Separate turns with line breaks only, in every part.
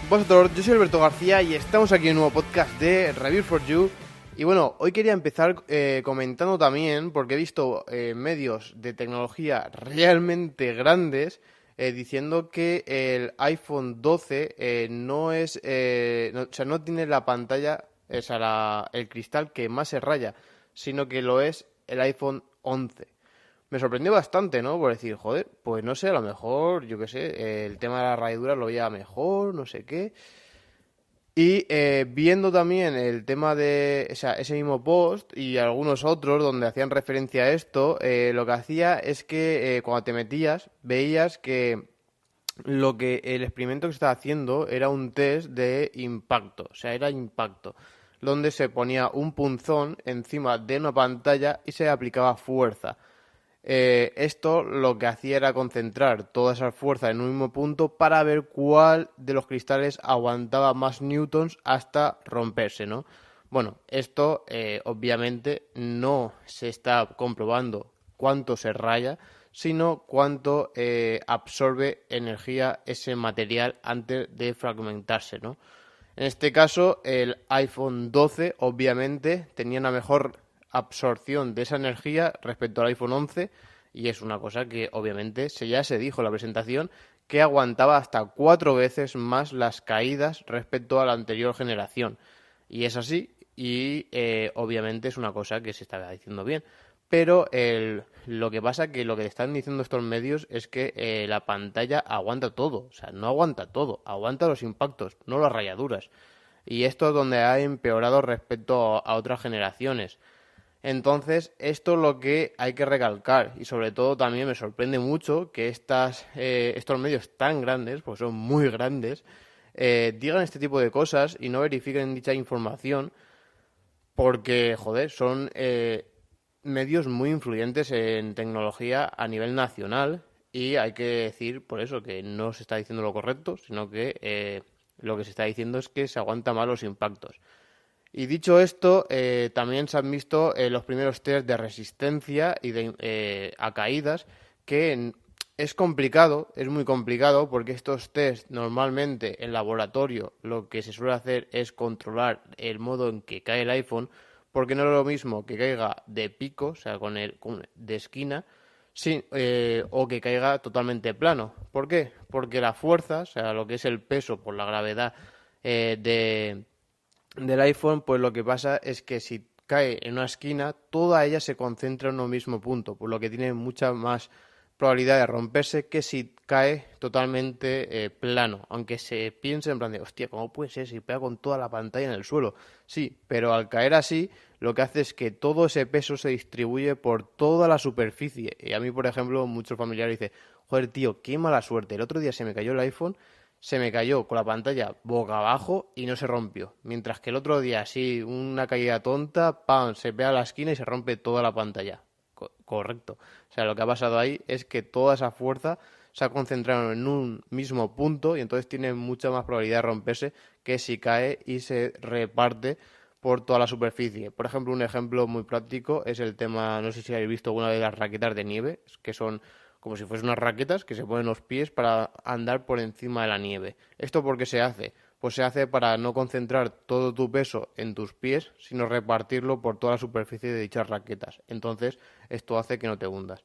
vosotros? Yo soy Alberto García y estamos aquí en un nuevo podcast de Review for You. Y bueno, hoy quería empezar comentando también, porque he visto medios de tecnología realmente grandes diciendo que el iPhone 12 no es, no tiene la pantalla, o sea, el cristal que más se raya, sino que lo es el iPhone 11. Me sorprendió bastante, ¿no? Por decir, joder, pues no sé, a lo mejor, yo qué sé, el tema de las rayaduras lo veía mejor, no sé qué. Y viendo también el tema de, o sea, ese mismo post y algunos otros donde hacían referencia a esto, lo que hacía es que cuando te metías veías que el experimento que se estaba haciendo era un test de impacto, o sea, era impacto, donde se ponía un punzón encima de una pantalla y se aplicaba fuerza. Esto lo que hacía era concentrar toda esa fuerza en un mismo punto para ver cuál de los cristales aguantaba más newtons hasta romperse, ¿no? Bueno, esto obviamente no se está comprobando cuánto se raya, sino cuánto absorbe energía ese material antes de fragmentarse, ¿no? En este caso, el iPhone 12 obviamente tenía una mejor absorción de esa energía respecto al iPhone 11 y es una cosa que obviamente ya se dijo en la presentación que aguantaba hasta 4 veces más las caídas respecto a la anterior generación. Y es así y obviamente es una cosa que se estaba diciendo bien. Pero lo que pasa que lo que están diciendo estos medios es que la pantalla aguanta todo, o sea, no aguanta todo, aguanta los impactos, no las rayaduras. Y esto es donde ha empeorado respecto a otras generaciones. Entonces, esto es lo que hay que recalcar y sobre todo también me sorprende mucho que estos medios tan grandes, pues son muy grandes, digan este tipo de cosas y no verifiquen dicha información porque, joder, son medios muy influyentes en tecnología a nivel nacional y hay que decir por eso que no se está diciendo lo correcto, sino que lo que se está diciendo es que se aguanta mal los impactos. Y dicho esto, también se han visto los primeros test de resistencia y a caídas, que es complicado, es muy complicado, porque estos test normalmente en laboratorio lo que se suele hacer es controlar el modo en que cae el iPhone, porque no es lo mismo que caiga de pico, o sea, de esquina, sí, o que caiga totalmente plano. ¿Por qué? Porque la fuerza, o sea, lo que es el peso por la gravedad del iPhone, pues lo que pasa es que si cae en una esquina, toda ella se concentra en un mismo punto, por lo que tiene mucha más probabilidad de romperse que si cae totalmente plano, aunque se piense en plan de, hostia, ¿cómo puede ser si pega con toda la pantalla en el suelo? Sí, pero al caer así, lo que hace es que todo ese peso se distribuye por toda la superficie. Y a mí, por ejemplo, muchos familiares dicen, joder, tío, qué mala suerte, el otro día se me cayó el iPhone, se me cayó con la pantalla boca abajo y no se rompió. Mientras que el otro día, así, una caída tonta, ¡pam!, se pega a la esquina y se rompe toda la pantalla. Correcto. O sea, lo que ha pasado ahí es que toda esa fuerza se ha concentrado en un mismo punto y entonces tiene mucha más probabilidad de romperse que si cae y se reparte por toda la superficie. Por ejemplo, un ejemplo muy práctico es el tema, no sé si habéis visto alguna de las raquetas de nieve, que son como si fuesen unas raquetas que se ponen los pies para andar por encima de la nieve. ¿Esto por qué se hace? Pues se hace para no concentrar todo tu peso en tus pies, sino repartirlo por toda la superficie de dichas raquetas. Entonces, esto hace que no te hundas.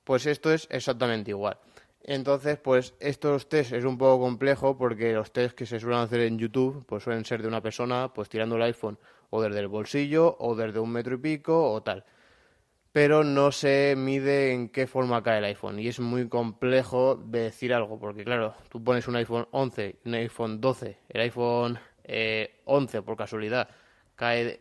Pues esto es exactamente igual. Entonces, pues estos test es un poco complejo porque los test que se suelen hacer en YouTube pues suelen ser de una persona pues tirando el iPhone o desde el bolsillo o desde 1 metro y pico o tal, pero no se mide en qué forma cae el iPhone y es muy complejo de decir algo porque claro, tú pones un iPhone 11 y un iPhone 12, el iPhone 11 por casualidad cae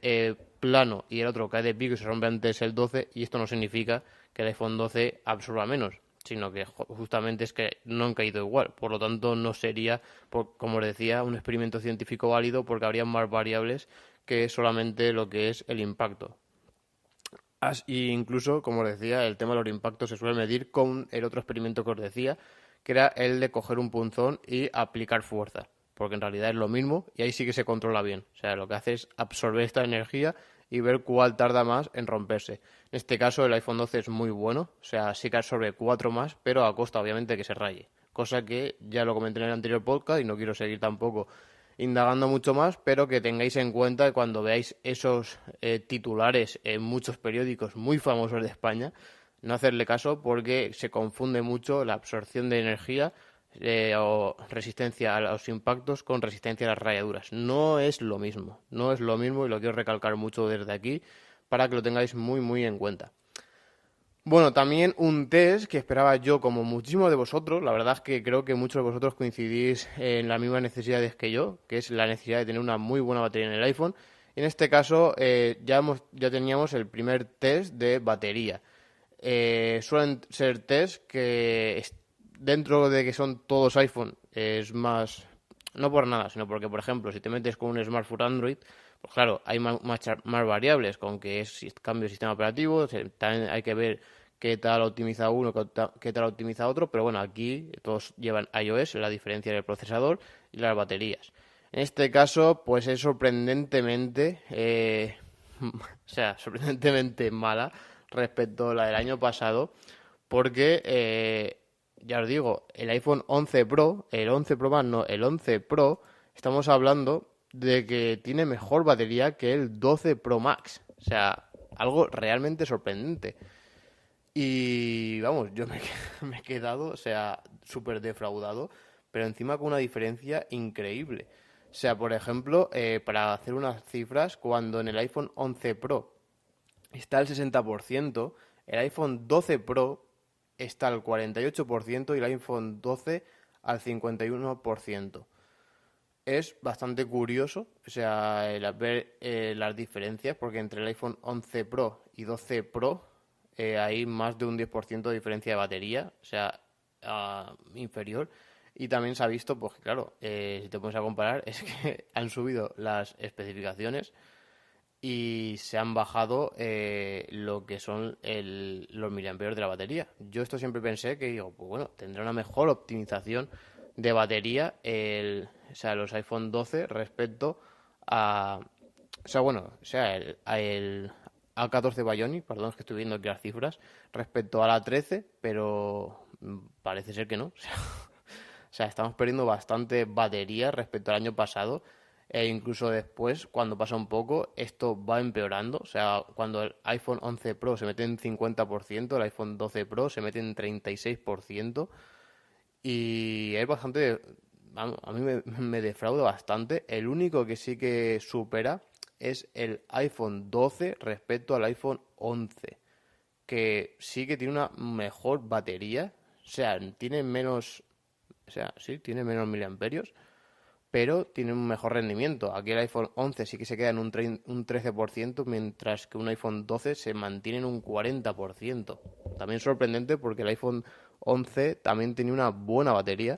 plano y el otro cae de pico y se rompe antes el 12 y esto no significa que el iPhone 12 absorba menos, sino que justamente es que no han caído igual, por lo tanto no sería, como os decía, un experimento científico válido porque habría más variables que solamente lo que es el impacto. Y incluso, como os decía, el tema de los impactos se suele medir con el otro experimento que os decía, que era el de coger un punzón y aplicar fuerza, porque en realidad es lo mismo y ahí sí que se controla bien. O sea, lo que hace es absorber esta energía y ver cuál tarda más en romperse. En este caso, el iPhone 12 es muy bueno, o sea, sí que absorbe 4 más, pero a costa, obviamente, de que se raye. cosa que ya lo comenté en el anterior podcast y no quiero seguir tampoco indagando mucho más, pero que tengáis en cuenta que cuando veáis esos titulares en muchos periódicos muy famosos de España, no hacerle caso porque se confunde mucho la absorción de energía o resistencia a los impactos con resistencia a las rayaduras. No es lo mismo, no es lo mismo y lo quiero recalcar mucho desde aquí para que lo tengáis muy muy en cuenta. Bueno, también un test que esperaba yo como muchísimos de vosotros, la verdad es que creo que muchos de vosotros coincidís en las mismas necesidades que yo, que es la necesidad de tener una muy buena batería en el iPhone. En este caso ya teníamos el primer test de batería. Suelen ser test que dentro de que son todos iPhone es más, no por nada, sino porque, por ejemplo, si te metes con un smartphone Android, pues claro, hay más variables con que es cambio de sistema operativo, también hay que ver qué tal optimiza uno, qué tal optimiza otro, pero bueno, aquí todos llevan iOS, la diferencia del procesador y las baterías. En este caso, pues es sorprendentemente, o sea, sorprendentemente mala respecto a la del año pasado, porque ya os digo, el iPhone 11 Pro, el 11 Pro Max, no, el 11 Pro, estamos hablando de que tiene mejor batería que el 12 Pro Max. O sea, algo realmente sorprendente. Y vamos, yo me he quedado, o sea, súper defraudado, pero encima con una diferencia increíble. O sea, por ejemplo, para hacer unas cifras, cuando en el iPhone 11 Pro está al 60%, el iPhone 12 Pro está al 48% y el iPhone 12 al 51%. Es bastante curioso, o sea, el ver las diferencias, porque entre el iPhone 11 Pro y 12 Pro hay más de un 10% de diferencia de batería, o sea, inferior. Y también se ha visto, pues que claro, si te pones a comparar, es que han subido las especificaciones y se han bajado lo que son los miliamperios de la batería. Yo esto siempre pensé que digo, pues bueno, tendrá una mejor optimización de batería o sea, los iPhone 12 respecto a, o sea, bueno, o sea, el A14 Bionic, perdón, es que estoy viendo aquí las cifras, respecto a la 13, pero parece ser que no. O sea, estamos perdiendo bastante batería respecto al año pasado e incluso después, cuando pasa un poco, esto va empeorando. O sea, cuando el iPhone 11 Pro se mete en 50%, el iPhone 12 Pro se mete en 36%. Y es bastante, vamos, a mí me defrauda bastante. El único que sí que supera es el iPhone 12 respecto al iPhone 11, que sí que tiene una mejor batería. O sea, tiene menos, o sea, sí, tiene menos miliamperios, pero tiene un mejor rendimiento. Aquí el iPhone 11 sí que se queda en un 13%, mientras que un iPhone 12 se mantiene en un 40%. También sorprendente porque el iPhone 11 también tenía una buena batería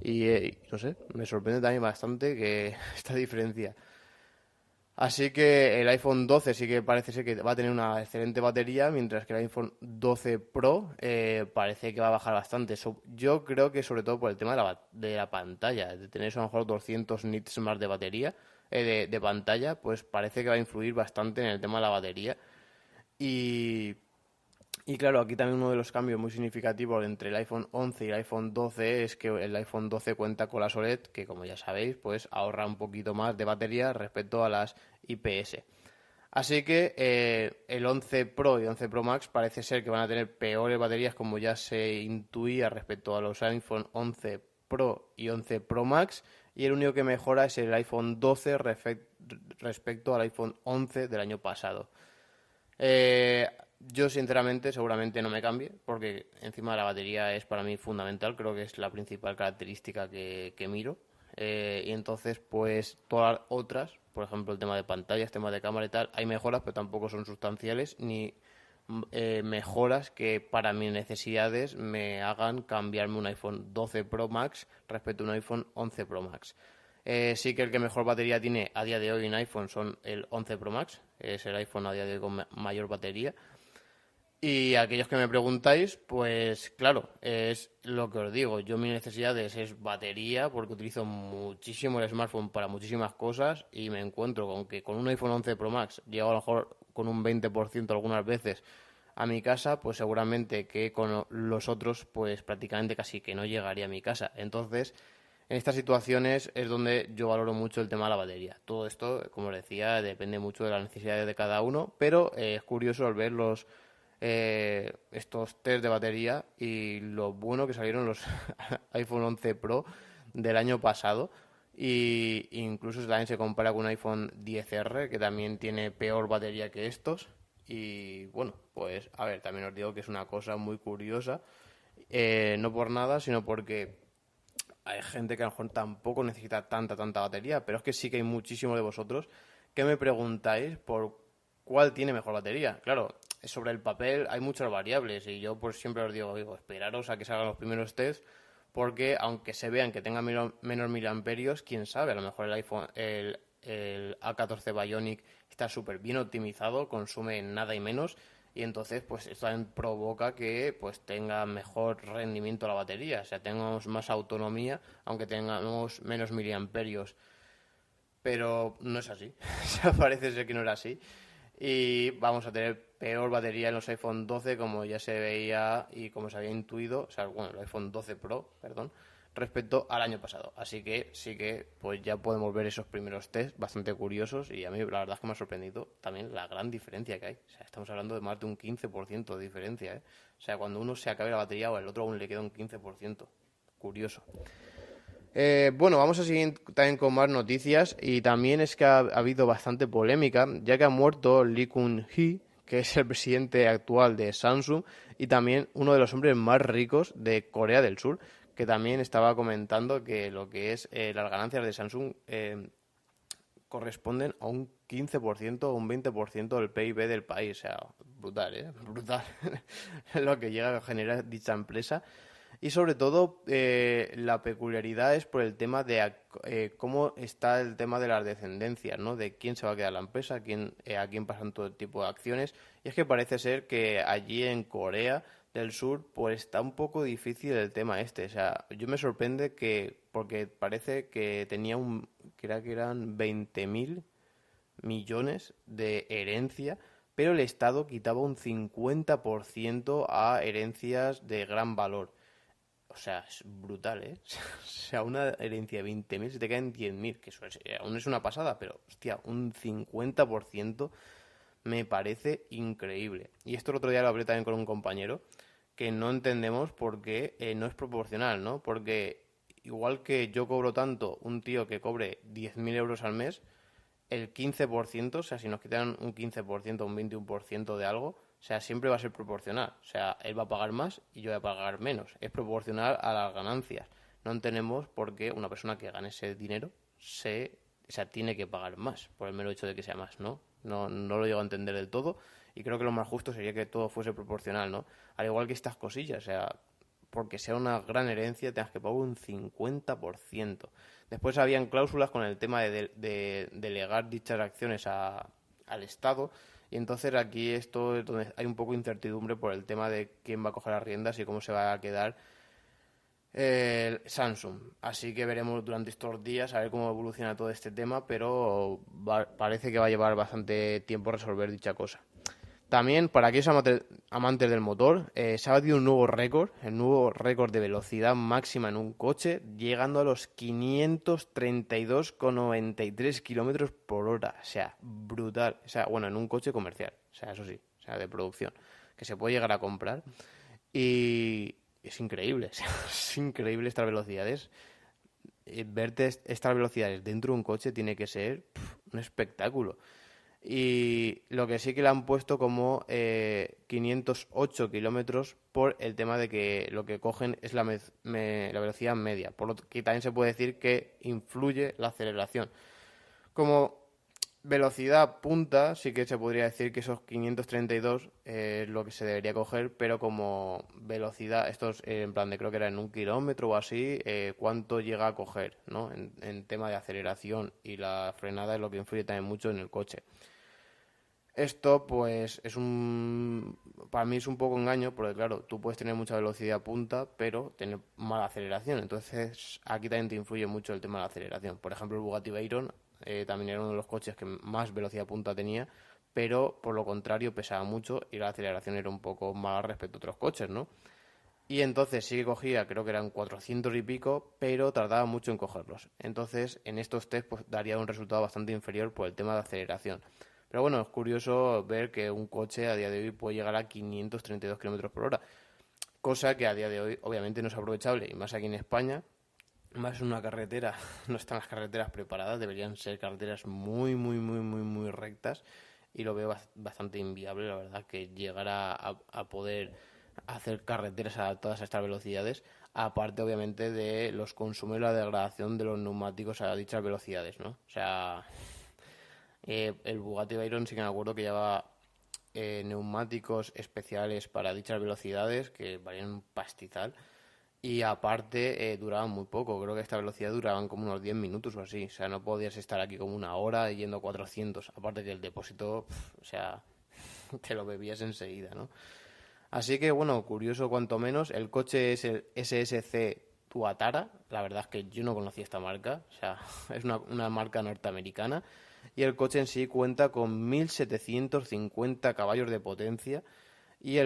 y no sé, me sorprende también bastante que esta diferencia. Así que el iPhone 12 sí que parece ser que va a tener una excelente batería, mientras que el iPhone 12 Pro parece que va a bajar bastante. Yo creo que sobre todo por el tema de la pantalla, de tener a lo mejor 200 nits más de batería, de pantalla, pues parece que va a influir bastante en el tema de la batería. Y claro, aquí también uno de los cambios muy significativos entre el iPhone 11 y el iPhone 12 es que el iPhone 12 cuenta con las OLED, que como ya sabéis, pues ahorra un poquito más de batería respecto a las IPS. Así que el 11 Pro y 11 Pro Max parece ser que van a tener peores baterías, como ya se intuía respecto a los iPhone 11 Pro y 11 Pro Max, y el único que mejora es el iPhone 12 respecto al iPhone 11 del año pasado. Yo sinceramente seguramente no me cambie porque encima la batería es para mí fundamental, creo que es la principal característica que miro. Y entonces pues todas las otras, por ejemplo el tema de pantallas, tema de cámara y tal, hay mejoras pero tampoco son sustanciales ni mejoras que para mis necesidades me hagan cambiarme un iPhone 12 Pro Max respecto a un iPhone 11 Pro Max. Sí que el que mejor batería tiene a día de hoy en iPhone son el 11 Pro Max, es el iPhone a día de hoy con mayor batería. Y aquellos que me preguntáis, pues claro, es lo que os digo. Yo mis necesidades es batería porque utilizo muchísimo el smartphone para muchísimas cosas y me encuentro con que con un iPhone 11 Pro Max llego a lo mejor con un 20% algunas veces a mi casa, pues seguramente que con los otros, pues prácticamente casi que no llegaría a mi casa. Entonces, en estas situaciones es donde yo valoro mucho el tema de la batería. Todo esto, como os decía, depende mucho de las necesidades de cada uno, pero es curioso al ver estos test de batería y lo bueno que salieron los iPhone 11 Pro del año pasado. Y incluso también se compara con un iPhone 10R, que también tiene peor batería que estos. Y bueno, pues a ver, también os digo que es una cosa muy curiosa. No por nada, sino porque hay gente que a lo mejor tampoco necesita tanta batería, pero es que sí que hay muchísimos de vosotros que me preguntáis por cuál tiene mejor batería. Claro, sobre el papel hay muchas variables y yo pues siempre os digo, esperaros a que salgan los primeros tests porque aunque se vean que tengan menos miliamperios, quién sabe, a lo mejor el A14 Bionic está súper bien optimizado, consume nada y menos y entonces pues esto también provoca que pues tenga mejor rendimiento la batería, o sea, tengamos más autonomía aunque tengamos menos miliamperios, pero no es así. O sea, parece ser que no era así y vamos a tener peor batería en los iPhone 12 como ya se veía y como se había intuido, o sea, bueno, el iPhone 12 Pro, perdón, respecto al año pasado. Así que sí que pues ya podemos ver esos primeros test bastante curiosos y a mí la verdad es que me ha sorprendido también la gran diferencia que hay. O sea, estamos hablando de más de un 15% de diferencia, ¿eh? O sea, cuando uno se acabe la batería o el otro aún le queda un 15%. Curioso. Bueno, vamos a seguir también con más noticias y también es que ha habido bastante polémica, ya que ha muerto Lee Kun-hee, que es el presidente actual de Samsung y también uno de los hombres más ricos de Corea del Sur, que también estaba comentando que lo que es las ganancias de Samsung corresponden a un 15% o un 20% del PIB del país. O sea, brutal, ¿eh? Brutal lo que llega a generar dicha empresa. Y sobre todo, la peculiaridad es por el tema de cómo está el tema de las descendencias, ¿no? De quién se va a quedar la empresa, a quién pasan todo tipo de acciones. Y es que parece ser que allí en Corea del Sur, pues está un poco difícil el tema este. O sea, yo me sorprende porque parece que creo que eran 20.000 millones de herencia, pero el Estado quitaba un 50% a herencias de gran valor. O sea, es brutal, ¿eh? O sea, una herencia de 20.000 se te caen 10.000, que eso aún es una pasada, pero, hostia, un 50% me parece increíble. Y esto el otro día lo hablé también con un compañero, que no entendemos por qué no es proporcional, ¿no? Porque igual que yo cobro tanto, un tío que cobre 10.000 euros al mes, el 15%, o sea, si nos quitan un 15%, un 21% de algo, o sea, siempre va a ser proporcional. O sea, él va a pagar más y yo voy a pagar menos. Es proporcional a las ganancias. No entendemos por qué una persona que gane ese dinero o sea, tiene que pagar más por el mero hecho de que sea más, ¿no? No lo llego a entender del todo y creo que lo más justo sería que todo fuese proporcional, ¿no? Al igual que estas cosillas, o sea, porque sea una gran herencia tengas que pagar un 50%. Después habían cláusulas con el tema de delegar dichas acciones al Estado y entonces aquí esto es donde hay un poco de incertidumbre por el tema de quién va a coger las riendas y cómo se va a quedar el Samsung. Así que veremos durante estos días a ver cómo evoluciona todo este tema, pero parece que va a llevar bastante tiempo resolver dicha cosa. También, para aquellos amantes del motor, se ha batido un nuevo récord, el nuevo récord de velocidad máxima en un coche, llegando a los 532,93 kilómetros por hora. O sea, brutal. O sea, bueno, en un coche comercial. O sea, eso sí, o sea, de producción, que se puede llegar a comprar. Y es increíble, o sea, es increíble estas velocidades. Verte estas velocidades dentro de un coche tiene que ser un espectáculo. Y lo que sí que le han puesto como 508 kilómetros por el tema de que lo que cogen es la velocidad media, por lo que también se puede decir que influye la aceleración. Como velocidad punta, sí que se podría decir que esos 532 es lo que se debería coger, pero como velocidad, estos en plan de creo que era en un kilómetro o así, cuánto llega a coger, ¿no? En tema de aceleración y la frenada es lo que influye también mucho en el coche. Esto, pues, para mí es un poco engaño, porque claro, tú puedes tener mucha velocidad punta, pero tener mala aceleración. Entonces, aquí también te influye mucho el tema de la aceleración. Por ejemplo, el Bugatti Veyron también era uno de los coches que más velocidad punta tenía, pero por lo contrario pesaba mucho y la aceleración era un poco mala respecto a otros coches, ¿no? Y entonces sí que cogía, creo que eran 400 y pico, pero tardaba mucho en cogerlos. Entonces, en estos test pues daría un resultado bastante inferior por el tema de aceleración. Pero bueno, es curioso ver que un coche a día de hoy puede llegar a 532 kilómetros por hora, cosa que a día de hoy obviamente no es aprovechable, y más aquí en España, más en una carretera, no están las carreteras preparadas, deberían ser carreteras muy, muy, muy, muy, muy rectas, y lo veo bastante inviable, la verdad, que llegar a poder hacer carreteras adaptadas a estas velocidades, aparte obviamente de los consumos y la degradación de los neumáticos a dichas velocidades, ¿no? O sea, el Bugatti Veyron sí que me acuerdo que llevaba neumáticos especiales para dichas velocidades que valían un pastizal y aparte duraban muy poco, creo que esta velocidad duraban como unos 10 minutos o así, o sea, no podías estar aquí como una hora yendo a 400, aparte que el depósito, o sea, te lo bebías enseguida, ¿no? Así que bueno, curioso cuanto menos, el coche es el SSC Tuatara, la verdad es que yo no conocía esta marca, o sea, es una marca norteamericana y el coche en sí cuenta con 1750 caballos de potencia y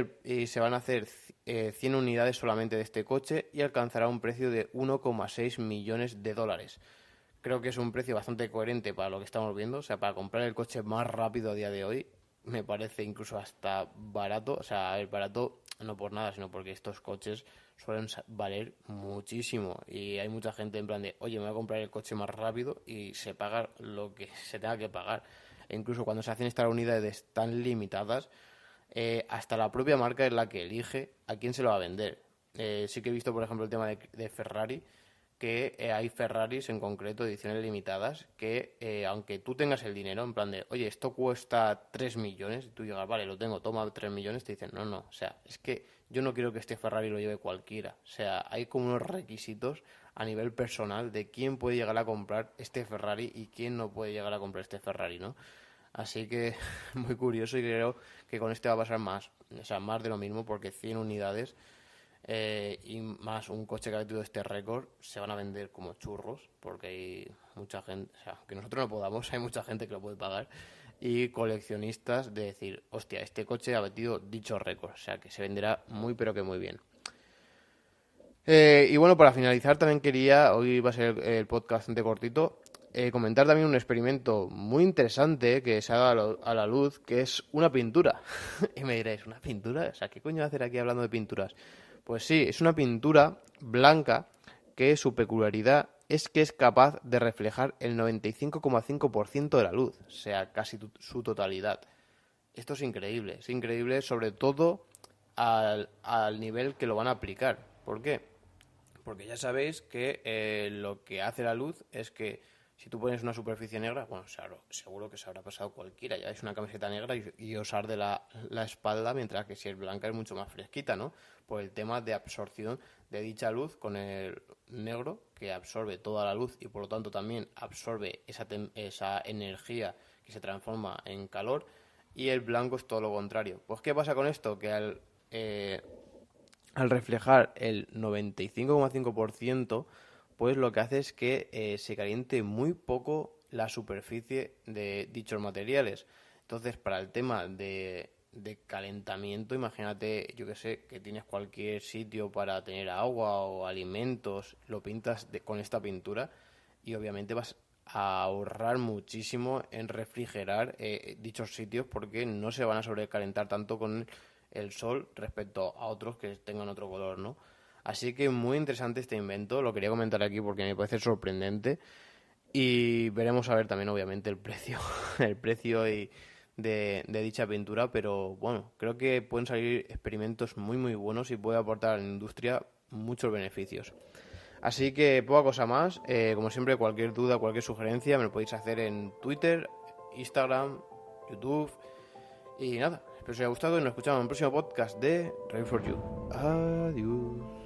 se van a hacer 100 unidades solamente de este coche y alcanzará un precio de 1,6 millones de dólares. Creo que es un precio bastante coherente para lo que estamos viendo, o sea, para comprar el coche más rápido a día de hoy, me parece incluso hasta barato, o sea, el barato no por nada, sino porque estos coches suelen valer muchísimo y hay mucha gente en plan de, oye, me voy a comprar el coche más rápido y se paga lo que se tenga que pagar. E incluso cuando se hacen estas unidades tan limitadas, hasta la propia marca es la que elige a quién se lo va a vender. Sí que he visto, por ejemplo, el tema de Ferrari, que hay Ferraris en concreto, ediciones limitadas, que aunque tú tengas el dinero, en plan de, oye, esto cuesta 3 millones, y tú digas, vale, lo tengo, toma 3 millones, te dicen, no, no, o sea, es que yo no quiero que este Ferrari lo lleve cualquiera. O sea, hay como unos requisitos a nivel personal de quién puede llegar a comprar este Ferrari y quién no puede llegar a comprar este Ferrari, ¿no? Así que muy curioso y creo que con este va a pasar más, o sea, más de lo mismo porque 100 unidades y más un coche que ha batido este récord se van a vender como churros porque hay mucha gente, o sea, que nosotros no podamos, hay mucha gente que lo puede pagar y coleccionistas de decir, hostia, este coche ha batido dicho récord, o sea, que se venderá muy pero que muy bien. Y bueno, para finalizar también quería, hoy va a ser el podcast bastante cortito, comentar también un experimento muy interesante que se ha dado a la luz, que es una pintura. Y me diréis, ¿una pintura? O sea, ¿qué coño hacer aquí hablando de pinturas? Pues sí, es una pintura blanca que su peculiaridad es que es capaz de reflejar el 95,5% de la luz, o sea, casi su totalidad. Esto es increíble sobre todo al nivel que lo van a aplicar. ¿Por qué? Porque ya sabéis que lo que hace la luz es que si tú pones una superficie negra, bueno, seguro que se habrá pasado cualquiera, ya es una camiseta negra y os arde la espalda, mientras que si es blanca es mucho más fresquita, ¿no? Por el tema de absorción de dicha luz con el negro, que absorbe toda la luz y por lo tanto también absorbe esa energía que se transforma en calor, y el blanco es todo lo contrario. Pues ¿qué pasa con esto? Que al reflejar el 95,5%, pues lo que hace es que se caliente muy poco la superficie de dichos materiales. Entonces, para el tema de calentamiento, imagínate, yo que sé, que tienes cualquier sitio para tener agua o alimentos, lo pintas con esta pintura y obviamente vas a ahorrar muchísimo en refrigerar dichos sitios porque no se van a sobrecalentar tanto con el sol respecto a otros que tengan otro color, ¿no? Así que muy interesante este invento, lo quería comentar aquí porque me parece sorprendente y veremos a ver también obviamente el precio, el precio de dicha pintura, pero bueno, creo que pueden salir experimentos muy muy buenos y puede aportar a la industria muchos beneficios. Así que poca cosa más, como siempre cualquier duda, cualquier sugerencia me lo podéis hacer en Twitter, Instagram, YouTube y nada, espero que os haya gustado y nos escuchamos en el próximo podcast de Ready for You. Adiós.